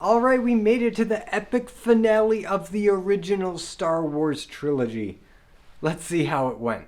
Alright, we made it to the epic finale of the original Star Wars trilogy. Let's see how it went.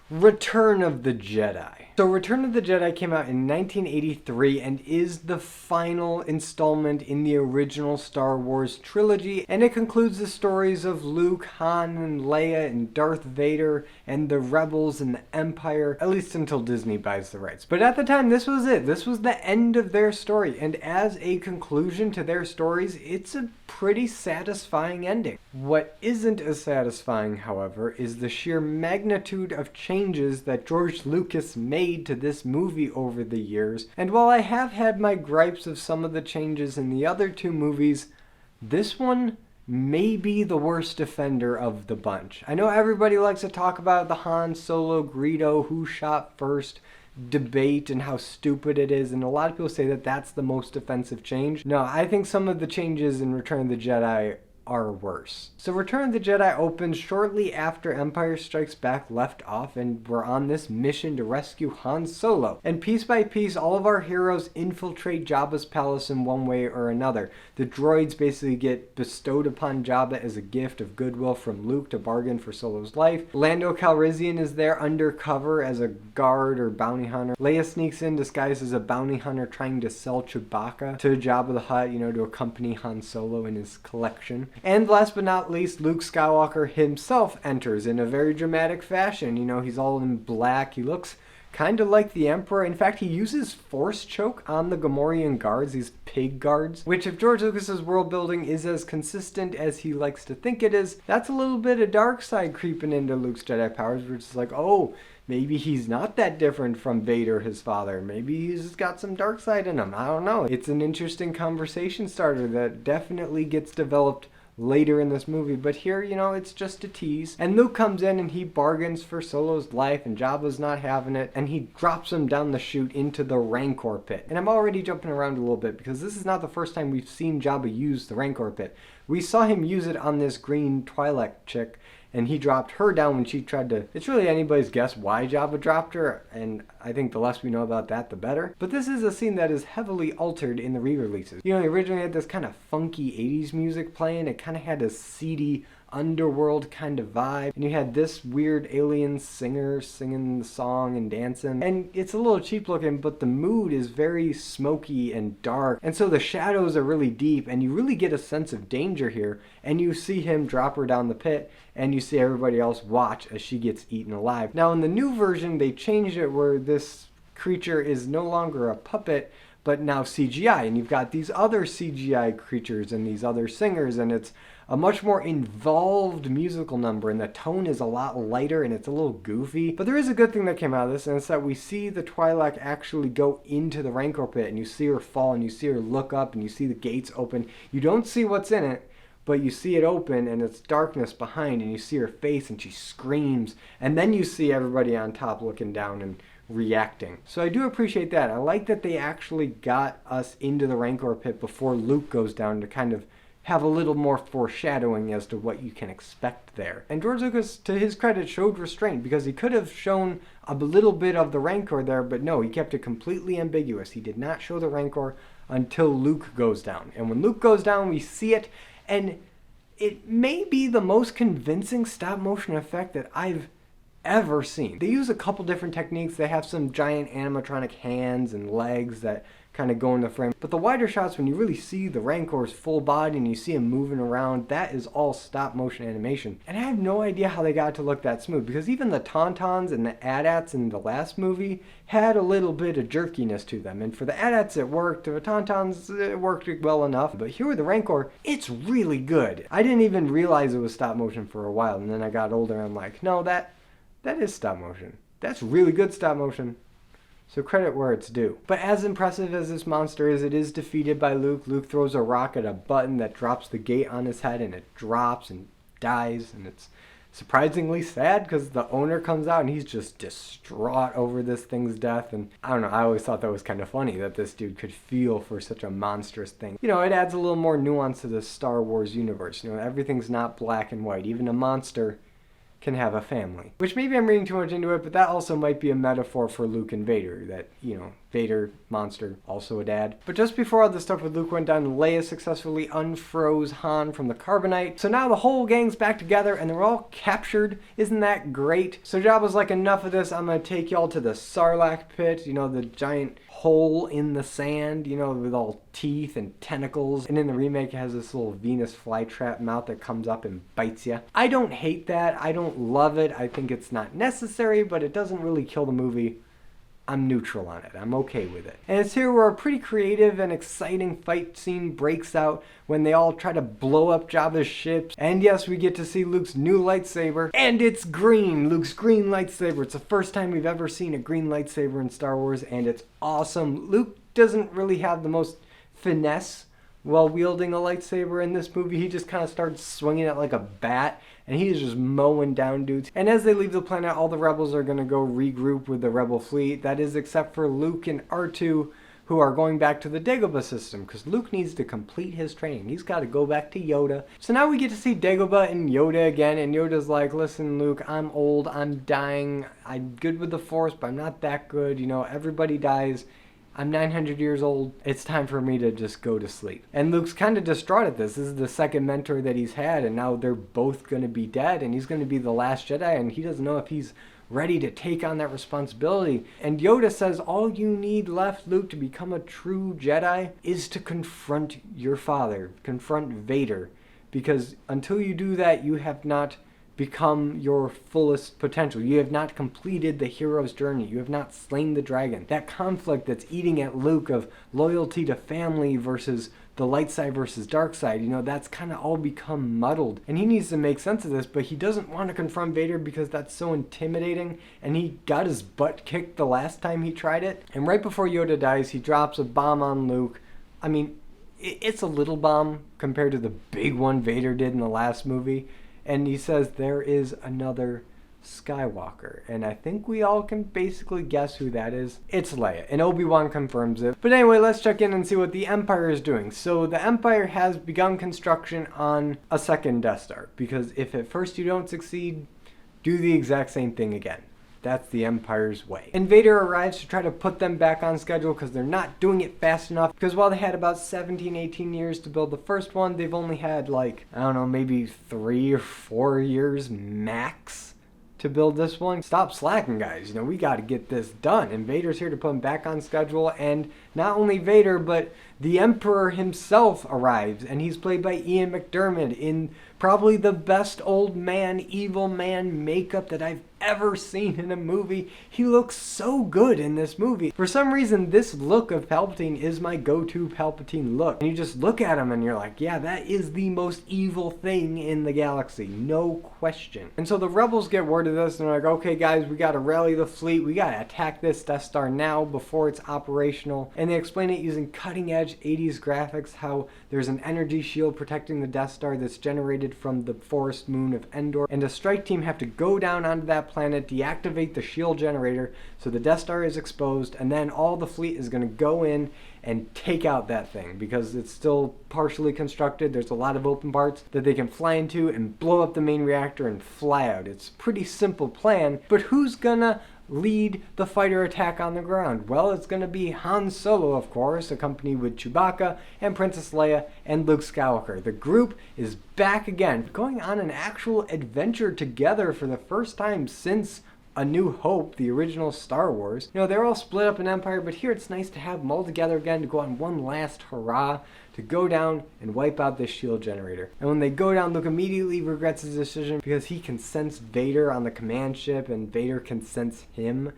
Return of the Jedi. So Return of the Jedi came out in 1983 and is the final installment in the original Star Wars trilogy, and it concludes the stories of Luke, Han, and Leia, and Darth Vader, and the Rebels and the Empire, at least until Disney buys the rights. But at the time, this was it. This was the end of their story, and as a conclusion to their stories, it's a pretty satisfying ending. What isn't as satisfying, however, is the sheer magnitude of changes that George Lucas made to this movie over the years. And while I have had my gripes of some of the changes in the other two movies, this one may be the worst offender of the bunch. I know everybody likes to talk about the Han Solo Greedo who shot first debate and how stupid it is, and a lot of people say that that's the most offensive change. No, I think some of the changes in Return of the Jedi are worse. So Return of the Jedi opens shortly after Empire Strikes Back left off, and we're on this mission to rescue Han Solo. And piece by piece, all of our heroes infiltrate Jabba's palace in one way or another. The droids basically get bestowed upon Jabba as a gift of goodwill from Luke to bargain for Solo's life. Lando Calrissian is there undercover as a guard or bounty hunter. Leia sneaks in disguised as a bounty hunter trying to sell Chewbacca to Jabba the Hutt, to accompany Han Solo in his collection. And last but not least, Luke Skywalker himself enters in a very dramatic fashion. He's all in black. He looks kind of like the Emperor. In fact, he uses Force Choke on the Gamorrean guards, these pig guards, which if George Lucas's world building is as consistent as he likes to think it is, that's a little bit of dark side creeping into Luke's Jedi powers, which is like, oh, maybe he's not that different from Vader, his father. Maybe he's got some dark side in him. I don't know. It's an interesting conversation starter that definitely gets developed later in this movie, but here, it's just a tease. And Luke comes in and he bargains for Solo's life, and Jabba's not having it, and he drops him down the chute into the Rancor pit. And I'm already jumping around a little bit because this is not the first time we've seen Jabba use the Rancor pit. We saw him use it on this green Twi'lek chick, and he dropped her down when she tried to... It's really anybody's guess why Jabba dropped her, and I think the less we know about that, the better. But this is a scene that is heavily altered in the re-releases. They originally had this kind of funky 80s music playing. It kind of had a seedy underworld kind of vibe, and you had this weird alien singer singing the song and dancing, and it's a little cheap looking, but the mood is very smoky and dark, and so the shadows are really deep, and you really get a sense of danger here. And you see him drop her down the pit, and you see everybody else watch as she gets eaten alive. Now in the new version, they changed it where this creature is no longer a puppet, but now CGI, and you've got these other CGI creatures and these other singers, and it's a much more involved musical number, and the tone is a lot lighter and it's a little goofy. But there is a good thing that came out of this, and it's that we see the Twi'lek actually go into the Rancor pit, and you see her fall, and you see her look up, and you see the gates open. You don't see what's in it, but you see it open, and it's darkness behind, and you see her face, and she screams, and then you see everybody on top looking down and reacting. So I do appreciate that. I like that they actually got us into the Rancor pit before Luke goes down to kind of have a little more foreshadowing as to what you can expect there. And George Lucas, to his credit, showed restraint, because he could have shown a little bit of the Rancor there, but no, he kept it completely ambiguous. He did not show the Rancor until Luke goes down. And when Luke goes down, we see it, and it may be the most convincing stop motion effect that I've ever seen. They use a couple different techniques. They have some giant animatronic hands and legs that kind of go in the frame. But the wider shots, when you really see the Rancor's full body and you see him moving around, that is all stop motion animation. And I have no idea how they got it to look that smooth, because even the Tauntauns and the AT-ATs in the last movie had a little bit of jerkiness to them. And for the AT-ATs it worked, the Tauntauns it worked well enough. But here with the Rancor, it's really good. I didn't even realize it was stop motion for a while, and then I got older and I'm like, no, that is stop motion. That's really good stop motion. So credit where it's due. But as impressive as this monster is, it is defeated by Luke. Luke throws a rock at a button that drops the gate on his head, and it drops and dies. And it's surprisingly sad because the owner comes out and he's just distraught over this thing's death. And I don't know, I always thought that was kind of funny that this dude could feel for such a monstrous thing. It adds a little more nuance to the Star Wars universe. Everything's not black and white. Even a monster can have a family. Which maybe I'm reading too much into it, but that also might be a metaphor for Luke and Vader, that, you know, Vader, monster, also a dad. But just before all this stuff with Luke went down, Leia successfully unfroze Han from the carbonite. So now the whole gang's back together and they're all captured. Isn't that great? So Jabba's like, enough of this, I'm gonna take y'all to the Sarlacc pit, you know, the giant hole in the sand, you know, with all teeth and tentacles. And in the remake, it has this little Venus flytrap mouth that comes up and bites you. I don't hate that. I don't love it. I think it's not necessary, but it doesn't really kill the movie. I'm neutral on it. I'm okay with it. And it's here where a pretty creative and exciting fight scene breaks out when they all try to blow up Jabba's ships. And yes, we get to see Luke's new lightsaber. And it's green! Luke's green lightsaber. It's the first time we've ever seen a green lightsaber in Star Wars, and it's awesome. Luke doesn't really have the most finesse while wielding a lightsaber in this movie. He just kind of starts swinging it like a bat, and he's just mowing down dudes. And as they leave the planet, all the rebels are going to go regroup with the rebel fleet. That is, except for Luke and R2, who are going back to the Dagobah system, because Luke needs to complete his training. He's got to go back to Yoda. So now we get to see Dagobah and Yoda again, and Yoda's like, listen, Luke, I'm old, I'm dying, I'm good with the Force, but I'm not that good. You know, everybody dies. I'm 900 years old. It's time for me to just go to sleep. And Luke's kind of distraught at this. This is the second mentor that he's had, and now they're both going to be dead, and he's going to be the last Jedi, and he doesn't know if he's ready to take on that responsibility. And Yoda says, all you need left, Luke, to become a true Jedi is to confront your father, confront Vader. Because until you do that, you have not become your fullest potential. You have not completed the hero's journey. You have not slain the dragon. That conflict that's eating at Luke of loyalty to family versus the light side versus dark side, you know, that's kind of all become muddled. And he needs to make sense of this, but he doesn't want to confront Vader because that's so intimidating, and he got his butt kicked the last time he tried it. And right before Yoda dies, he drops a bomb on Luke. I mean, it's a little bomb compared to the big one Vader did in the last movie. And he says, there is another Skywalker. And I think we all can basically guess who that is. It's Leia. And Obi-Wan confirms it. But anyway, let's check in and see what the Empire is doing. So the Empire has begun construction on a second Death Star. Because if at first you don't succeed, do the exact same thing again. That's the Empire's way. And Vader arrives to try to put them back on schedule because they're not doing it fast enough. Because while they had about 17, 18 years to build the first one, they've only had like, I don't know, maybe 3 or 4 years max to build this one. Stop slacking, guys. You know, we got to get this done. And Vader's here to put them back on schedule. And not only Vader, but the Emperor himself arrives. And he's played by Ian McDiarmid in probably the best old man, evil man makeup that I've ever seen in a movie. He looks so good in this movie. For some reason, this look of Palpatine is my go-to Palpatine look. And you just look at him and you're like, yeah, that is the most evil thing in the galaxy. No question. And so the rebels get word of this and they're like, okay, guys, we got to rally the fleet. We got to attack this Death Star now before it's operational. And they explain it using cutting-edge 80s graphics, how there's an energy shield protecting the Death Star that's generated from the forest moon of Endor. And a strike team have to go down onto that planet, deactivate the shield generator so the Death Star is exposed, and then all the fleet is going to go in and take out that thing because it's still partially constructed. There's a lot of open parts that they can fly into and blow up the main reactor and fly out. It's a pretty simple plan, but who's gonna lead the fighter attack on the ground? Well, it's going to be Han Solo, of course, accompanied with Chewbacca and Princess Leia and Luke Skywalker. The group is back again, going on an actual adventure together for the first time since A New Hope, the original Star Wars. You know, they're all split up in Empire, but here it's nice to have them all together again to go on one last hurrah to go down and wipe out this shield generator. And when they go down, Luke immediately regrets his decision because he can sense Vader on the command ship and Vader can sense him.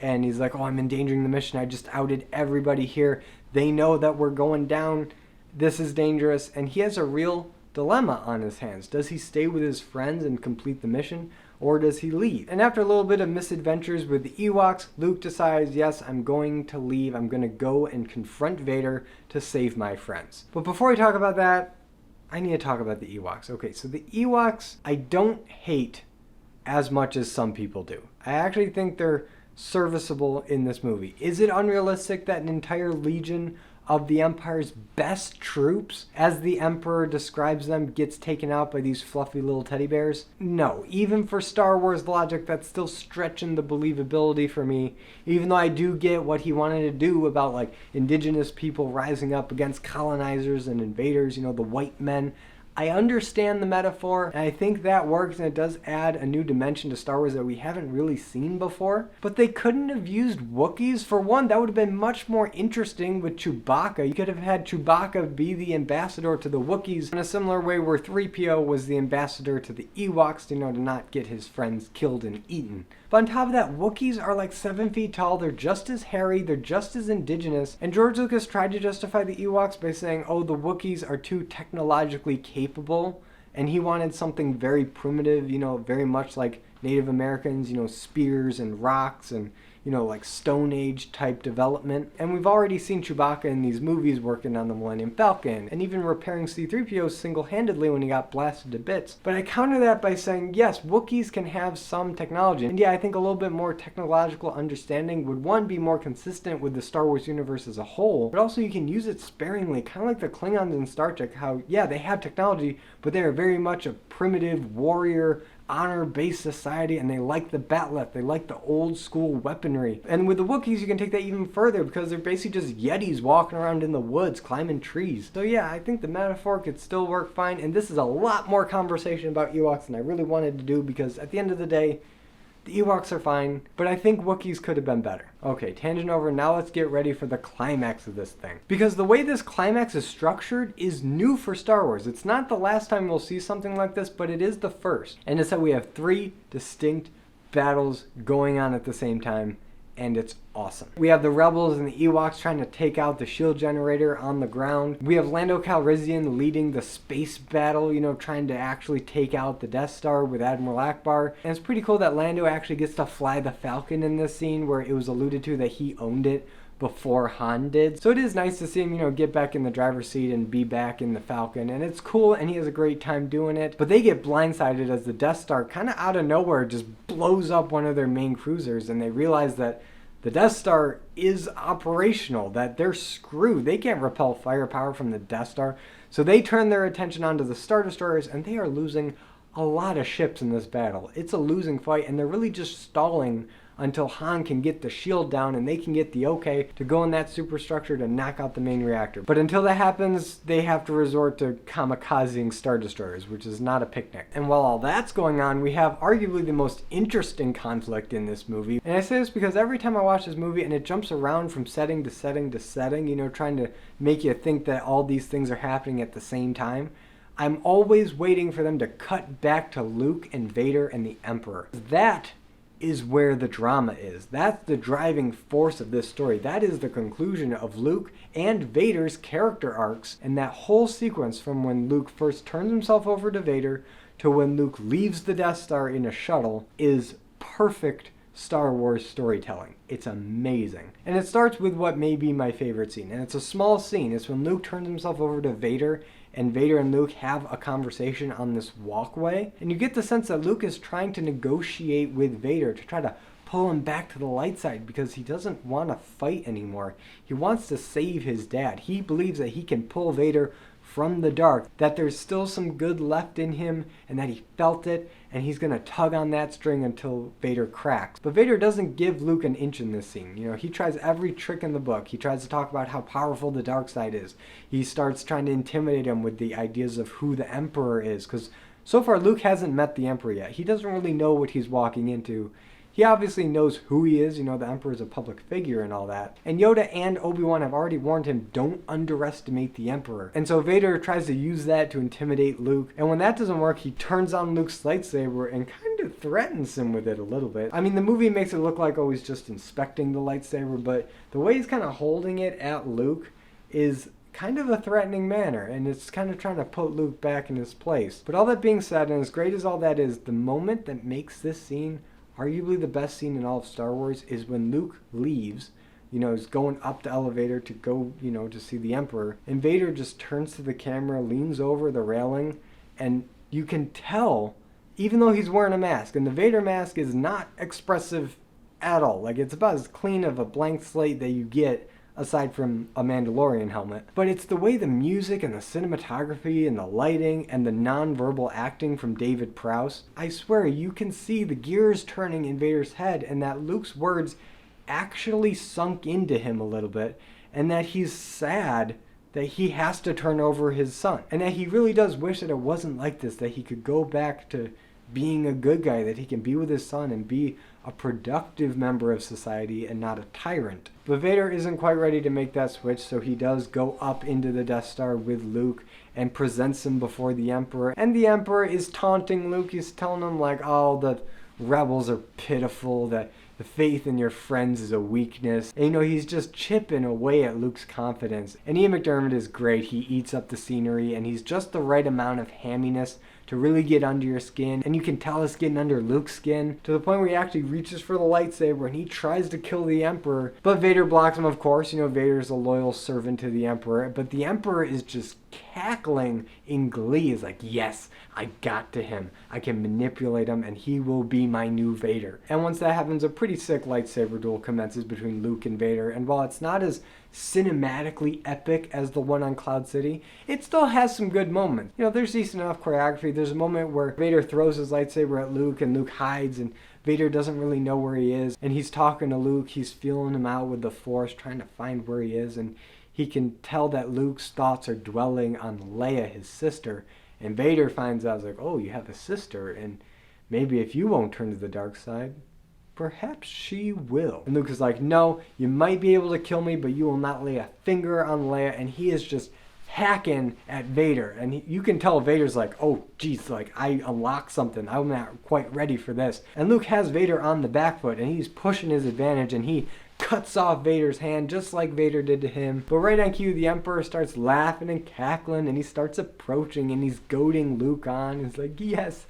And he's like, oh, I'm endangering the mission. I just outed everybody here. They know that we're going down. This is dangerous. And he has a real dilemma on his hands. Does he stay with his friends and complete the mission? Or does he leave? And after a little bit of misadventures with the Ewoks, Luke decides, yes, I'm going to leave. I'm going to go and confront Vader to save my friends. But before we talk about that, I need to talk about the Ewoks. Okay, so the Ewoks, I don't hate as much as some people do. I actually think they're serviceable in this movie. Is it unrealistic that an entire legion of the Empire's best troops, as the Emperor describes them, gets taken out by these fluffy little teddy bears? No. Even for Star Wars logic, that's still stretching the believability for me, even though I do get what he wanted to do about, like, indigenous people rising up against colonizers and invaders, the white men. I understand the metaphor, and I think that works, and it does add a new dimension to Star Wars that we haven't really seen before. But they couldn't have used Wookiees. For one, that would have been much more interesting with Chewbacca. You could have had Chewbacca be the ambassador to the Wookiees in a similar way where 3PO was the ambassador to the Ewoks, to not get his friends killed and eaten. But on top of that, Wookiees are like 7 feet tall, they're just as hairy, they're just as indigenous, and George Lucas tried to justify the Ewoks by saying, oh, the Wookiees are too technologically capable, and he wanted something very primitive, very much like Native Americans, spears and rocks and, like Stone Age type development. And we've already seen Chewbacca in these movies working on the Millennium Falcon and even repairing C-3PO single-handedly when he got blasted to bits. But I counter that by saying, yes, Wookiees can have some technology. And yeah, I think a little bit more technological understanding would, one, be more consistent with the Star Wars universe as a whole, but also you can use it sparingly, kind of like the Klingons in Star Trek, how, yeah, they have technology, but they are very much a primitive warrior, honor-based society, and they like the bat'leth, they like the old school weaponry. And with the Wookiees, you can take that even further because they're basically just Yetis walking around in the woods, climbing trees. So yeah, I think the metaphor could still work fine, and this is a lot more conversation about Ewoks than I really wanted to do because at the end of the day, the Ewoks are fine, but I think Wookiees could have been better. Okay, tangent over, now let's get ready for the climax of this thing. Because the way this climax is structured is new for Star Wars. It's not the last time we'll see something like this, but it is the first. And it's that we have 3 distinct battles going on at the same time, and it's awesome. We have the Rebels and the Ewoks trying to take out the shield generator on the ground. We have Lando Calrissian leading the space battle, trying to actually take out the Death Star with Admiral Akbar. And it's pretty cool that Lando actually gets to fly the Falcon in this scene where it was alluded to that he owned it before Han did. So it is nice to see him, get back in the driver's seat and be back in the Falcon. And it's cool, and he has a great time doing it. But they get blindsided as the Death Star kind of out of nowhere just blows up one of their main cruisers, and they realize that the Death Star is operational, that they're screwed. They can't repel firepower from the Death Star. So they turn their attention onto the Star Destroyers, and they are losing a lot of ships in this battle. It's a losing fight, and they're really just stalling until Han can get the shield down and they can get the okay to go in that superstructure to knock out the main reactor. But until that happens, they have to resort to kamikazing Star Destroyers, which is not a picnic. And while all that's going on, we have arguably the most interesting conflict in this movie. And I say this because every time I watch this movie and it jumps around from setting to setting to setting, trying to make you think that all these things are happening at the same time, I'm always waiting for them to cut back to Luke and Vader and the Emperor. That is where the drama is. That's the driving force of this story. That is the conclusion of Luke and Vader's character arcs, and that whole sequence from when Luke first turns himself over to Vader to when Luke leaves the Death Star in a shuttle is perfect Star Wars storytelling. It's amazing. And it starts with what may be my favorite scene, and it's a small scene. It's when Luke turns himself over to Vader, and Vader and Luke have a conversation on this walkway. And you get the sense that Luke is trying to negotiate with Vader to try to pull him back to the light side because he doesn't want to fight anymore. He wants to save his dad. He believes that he can pull Vader from the dark, that there's still some good left in him, and that he felt it, and he's going to tug on that string until Vader cracks. But Vader doesn't give Luke an inch in this scene. He tries every trick in the book. He tries to talk about how powerful the dark side is. He starts trying to intimidate him with the ideas of who the Emperor is, because so far Luke hasn't met the Emperor yet. He doesn't really know what he's walking into. He obviously knows who he is, the Emperor is a public figure and all that. And Yoda and Obi-Wan have already warned him, don't underestimate the Emperor. And so Vader tries to use that to intimidate Luke. And when that doesn't work, he turns on Luke's lightsaber and kind of threatens him with it a little bit. I mean, the movie makes it look like, oh, he's just inspecting the lightsaber, but the way he's kind of holding it at Luke is kind of a threatening manner, and it's kind of trying to put Luke back in his place. But all that being said, and as great as all that is, the moment that makes this scene arguably the best scene in all of Star Wars is when Luke leaves, is going up the elevator to go, to see the Emperor. And Vader just turns to the camera, leans over the railing, and you can tell, even though he's wearing a mask, and the Vader mask is not expressive at all. Like, it's about as clean of a blank slate that you get aside from a Mandalorian helmet. But it's the way the music and the cinematography and the lighting and the non-verbal acting from David Prowse. I swear, you can see the gears turning in Vader's head, and that Luke's words actually sunk into him a little bit, and that he's sad that he has to turn over his son, and that he really does wish that it wasn't like this, that he could go back to being a good guy, that he can be with his son and be a productive member of society and not a tyrant. But Vader isn't quite ready to make that switch, so he does go up into the Death Star with Luke and presents him before the Emperor. And the Emperor is taunting Luke. He's telling him like, oh, the rebels are pitiful, that the faith in your friends is a weakness. And he's just chipping away at Luke's confidence. And Ian McDiarmid is great. He eats up the scenery, and he's just the right amount of hamminess to really get under your skin. And you can tell it's getting under Luke's skin to the point where he actually reaches for the lightsaber and he tries to kill the Emperor. But Vader blocks him, of course. Vader's a loyal servant to the Emperor. But the Emperor is just cackling in glee. He's like, yes, I got to him. I can manipulate him and he will be my new Vader. And once that happens, a pretty sick lightsaber duel commences between Luke and Vader. And while it's not as cinematically epic as the one on Cloud City, it still has some good moments. There's decent enough choreography. There's a moment where Vader throws his lightsaber at Luke and Luke hides, and Vader doesn't really know where he is. And he's talking to Luke. He's feeling him out with the Force, trying to find where he is. And he can tell that Luke's thoughts are dwelling on Leia, his sister. And Vader finds out, like, oh, you have a sister, and maybe if you won't turn to the dark side, perhaps she will. And Luke is like, no, you might be able to kill me, but you will not lay a finger on Leia. And he is just hacking at Vader. And you can tell Vader's like, oh, geez, like, I unlocked something. I'm not quite ready for this. And Luke has Vader on the back foot, and he's pushing his advantage, and he cuts off Vader's hand just like Vader did to him. But right on cue, the Emperor starts laughing and cackling, and he starts approaching, and he's goading Luke on. He's like, yes,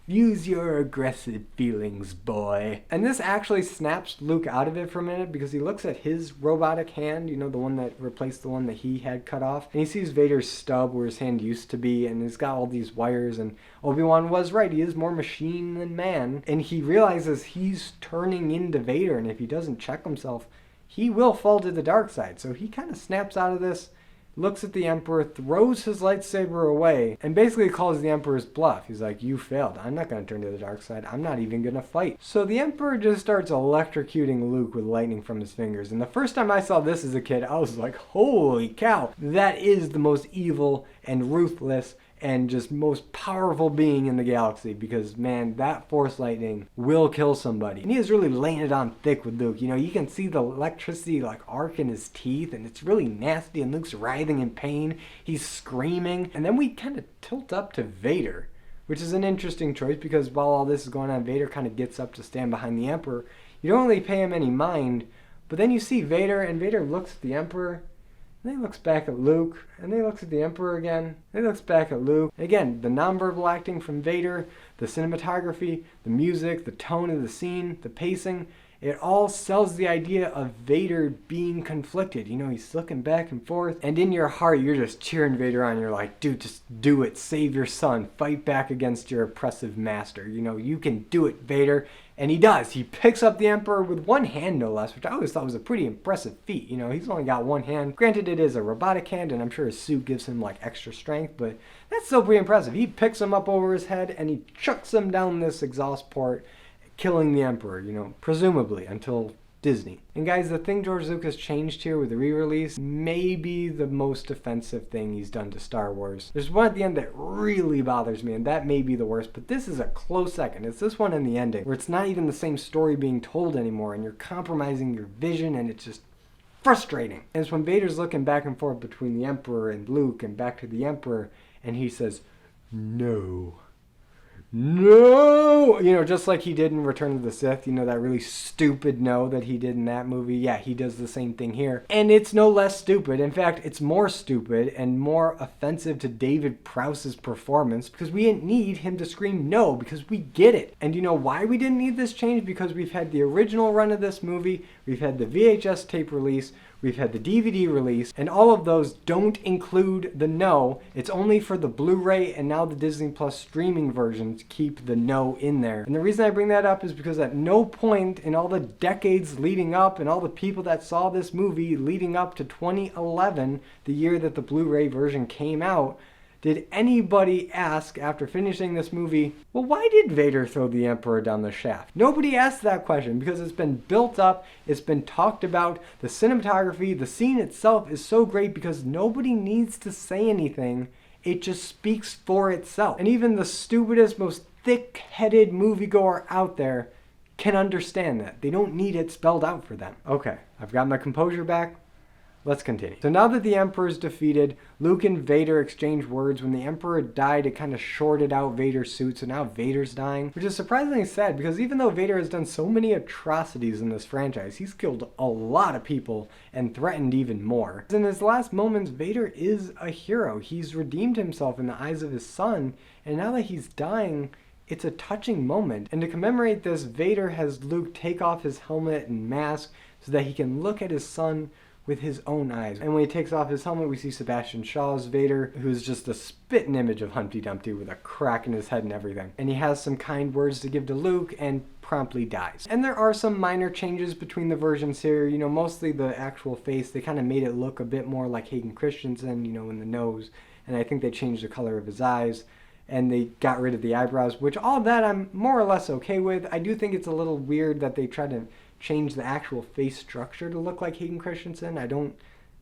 use your aggressive feelings, boy. And this actually snaps Luke out of it for a minute, because he looks at his robotic hand, the one that replaced the one that he had cut off. And he sees Vader's stub where his hand used to be, and it's got all these wires. And Obi-Wan was right. He is more machine than man. And he realizes he's turning into Vader, and if he doesn't check himself, he will fall to the dark side. So he kind of snaps out of this, looks at the Emperor, throws his lightsaber away, and basically calls the Emperor's bluff. He's like, you failed. I'm not going to turn to the dark side. I'm not even going to fight. So the Emperor just starts electrocuting Luke with lightning from his fingers. And the first time I saw this as a kid, I was like, holy cow. That is the most evil and ruthless and just most powerful being in the galaxy, because man, that Force lightning will kill somebody. And he is really laying it on thick with Luke. You can see the electricity like arc in his teeth, and it's really nasty, and Luke's writhing in pain. He's screaming. And then we kind of tilt up to Vader, which is an interesting choice, because while all this is going on, Vader kind of gets up to stand behind the Emperor. You don't really pay him any mind, but then you see Vader, and Vader looks at the Emperor, and then he looks back at Luke, and then he looks at the Emperor again, and then he looks back at Luke. And again, the nonverbal acting from Vader, the cinematography, the music, the tone of the scene, the pacing, it all sells the idea of Vader being conflicted. He's looking back and forth, and in your heart, you're just cheering Vader on. You're like, dude, just do it. Save your son. Fight back against your oppressive master. You can do it, Vader. And he does. He picks up the Emperor with one hand, no less, which I always thought was a pretty impressive feat. He's only got one hand. Granted, it is a robotic hand, and I'm sure his suit gives him, extra strength, but that's still pretty impressive. He picks him up over his head, and he chucks him down this exhaust port, killing the Emperor, presumably, until Disney. And guys, the thing George Lucas changed here with the re-release may be the most offensive thing he's done to Star Wars. There's one at the end that really bothers me, and that may be the worst, but this is a close second. It's this one in the ending, where it's not even the same story being told anymore, and you're compromising your vision, and it's just frustrating. And it's when Vader's looking back and forth between the Emperor and Luke, and back to the Emperor, and he says, no. No! Just like he did in Return of the Sith, that really stupid no that he did in that movie. Yeah, he does the same thing here. And it's no less stupid. In fact, it's more stupid and more offensive to David Prowse's performance, because we didn't need him to scream no, because we get it. And you know why we didn't need this change? Because we've had the original run of this movie, we've had the VHS tape release, we've had the DVD release, and all of those don't include the no. It's only for the Blu-ray and now the Disney Plus streaming versions and keep the no in there. And the reason I bring that up is because at no point in all the decades leading up and all the people that saw this movie leading up to 2011, the year that the Blu-ray version came out, did anybody ask after finishing this movie, well, why did Vader throw the Emperor down the shaft? Nobody asked that question because it's been built up, it's been talked about, the cinematography, the scene itself is so great because nobody needs to say anything. It just speaks for itself. And even the stupidest, most thick-headed moviegoer out there can understand that. They don't need it spelled out for them. Okay, I've got my composure back. Let's continue. So now that the Emperor's defeated, Luke and Vader exchange words. When the Emperor died, it kind of shorted out Vader's suit, so now Vader's dying. Which is surprisingly sad, because even though Vader has done so many atrocities in this franchise, he's killed a lot of people and threatened even more. In his last moments, Vader is a hero. He's redeemed himself in the eyes of his son, and now that he's dying, it's a touching moment. And to commemorate this, Vader has Luke take off his helmet and mask so that he can look at his son with his own eyes. And when he takes off his helmet, we see Sebastian Shaw's Vader, who's just a spitting image of Humpty Dumpty with a crack in his head and everything. And he has some kind words to give to Luke and promptly dies. And there are some minor changes between the versions here. You know, mostly the actual face, they kind of made it look a bit more like Hayden Christensen, you know, in the nose. And I think they changed the color of his eyes. And they got rid of the eyebrows, which all that I'm more or less okay with. I do think it's a little weird that they tried to change the actual face structure to look like Hayden Christensen. I don't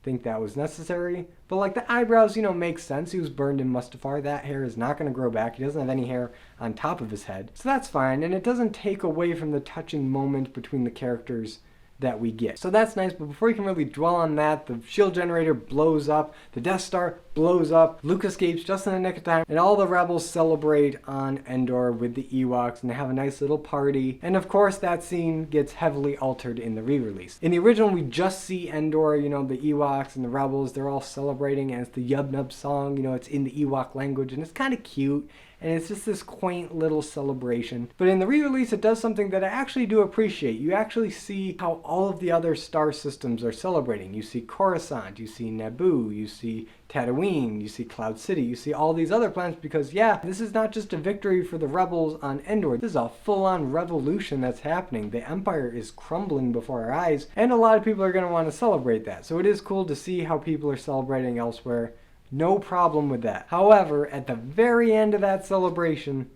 think that was necessary. But like the eyebrows, you know, makes sense. He was burned in Mustafar. That hair is not going to grow back. He doesn't have any hair on top of his head. So that's fine. And it doesn't take away from the touching moment between the characters that we get. So that's nice, but before you can really dwell on that, the shield generator blows up, the Death Star blows up, Luke escapes just in the nick of time, and all the rebels celebrate on Endor with the Ewoks, and they have a nice little party. And of course, that scene gets heavily altered in the re-release. In the original, we just see Endor, you know, the Ewoks and the rebels, they're all celebrating, and it's the Yub Nub song, you know, it's in the Ewok language, and it's kind of cute. And it's just this quaint little celebration. But in the re-release, it does something that I actually do appreciate. You actually see how all of the other star systems are celebrating. You see Coruscant, you see Naboo, you see Tatooine, you see Cloud City, you see all these other planets because, yeah, this is not just a victory for the rebels on Endor. This is a full-on revolution that's happening. The Empire is crumbling before our eyes, and a lot of people are going to want to celebrate that. So it is cool to see how people are celebrating elsewhere. No problem with that. However, at the very end of that celebration,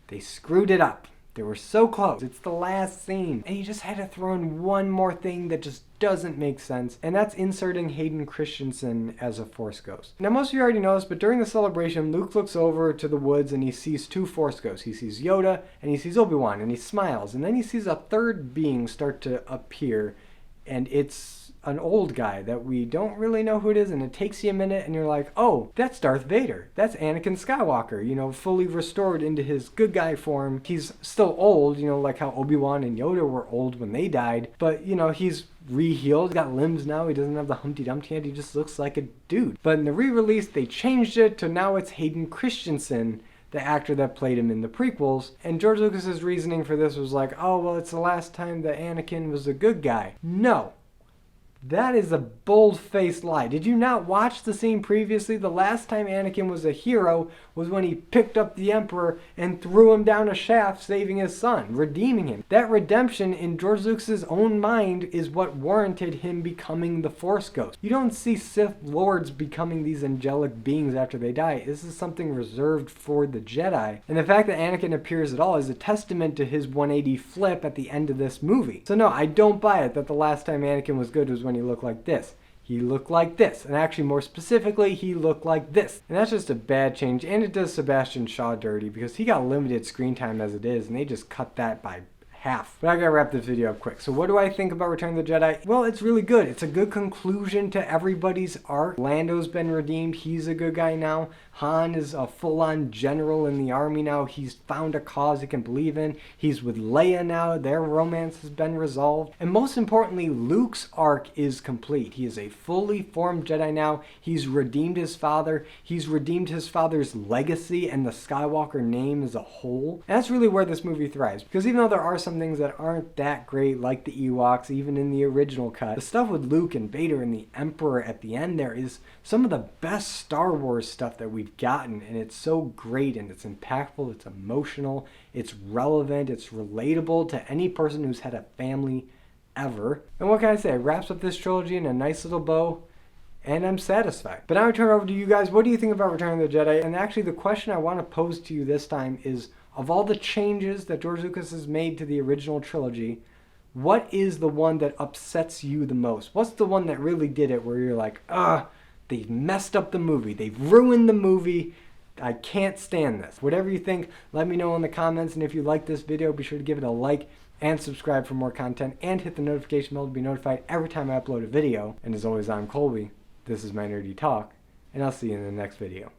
they screwed it up. They were so close. It's the last scene. And you just had to throw in one more thing that just doesn't make sense. And that's inserting Hayden Christensen as a Force Ghost. Now, most of you already know this, but during the celebration, Luke looks over to the woods and he sees two Force Ghosts. He sees Yoda and he sees Obi-Wan and he smiles. And then he sees a third being start to appear. And it's an old guy that we don't really know who it is, and it takes you a minute and you're like, oh, that's Darth Vader. That's Anakin Skywalker, you know, fully restored into his good guy form. He's still old, you know, like how Obi-Wan and Yoda were old when they died, but, you know, he's re-healed, got limbs now, he doesn't have the Humpty Dumpty head, he just looks like a dude. But in the re-release, they changed it to now it's Hayden Christensen, the actor that played him in the prequels. And George Lucas's reasoning for this was like, oh, well, it's the last time that Anakin was a good guy. No. That is a bold-faced lie. Did you not watch the scene previously? The last time Anakin was a hero was when he picked up the Emperor and threw him down a shaft, saving his son, redeeming him. That redemption in George Lucas's own mind is what warranted him becoming the Force Ghost. You don't see Sith Lords becoming these angelic beings after they die. This is something reserved for the Jedi. And the fact that Anakin appears at all is a testament to his 180 flip at the end of this movie. So no, I don't buy it that the last time Anakin was good was when he looked like this. He looked like this. And actually, more specifically, he looked like this. And that's just a bad change. And it does Sebastian Shaw dirty because he got limited screen time as it is. And they just cut that by half. But I gotta wrap this video up quick. So what do I think about Return of the Jedi? Well, it's really good. It's a good conclusion to everybody's arc. Lando's been redeemed. He's a good guy now. Han is a full-on general in the army now. He's found a cause he can believe in. He's with Leia now. Their romance has been resolved. And most importantly, Luke's arc is complete. He is a fully formed Jedi now. He's redeemed his father. He's redeemed his father's legacy and the Skywalker name as a whole. And that's really where this movie thrives. Because even though there are some some things that aren't that great, like the Ewoks, even in the original cut. The stuff with Luke and Vader and the Emperor at the end there is some of the best Star Wars stuff that we've gotten, and it's so great, and it's impactful, it's emotional, it's relevant, it's relatable to any person who's had a family ever. And what can I say? It wraps up this trilogy in a nice little bow, and I'm satisfied. But now I turn it over to you guys. What do you think about Return of the Jedi? And actually the question I want to pose to you this time is, of all the changes that George Lucas has made to the original trilogy, what is the one that upsets you the most? What's the one that really did it where you're like, they've messed up the movie, they've ruined the movie, I can't stand this? Whatever you think, let me know in the comments, and if you like this video, be sure to give it a like and subscribe for more content, and hit the notification bell to be notified every time I upload a video. And as always, I'm Colby, this is my Nerdy Talk, and I'll see you in the next video.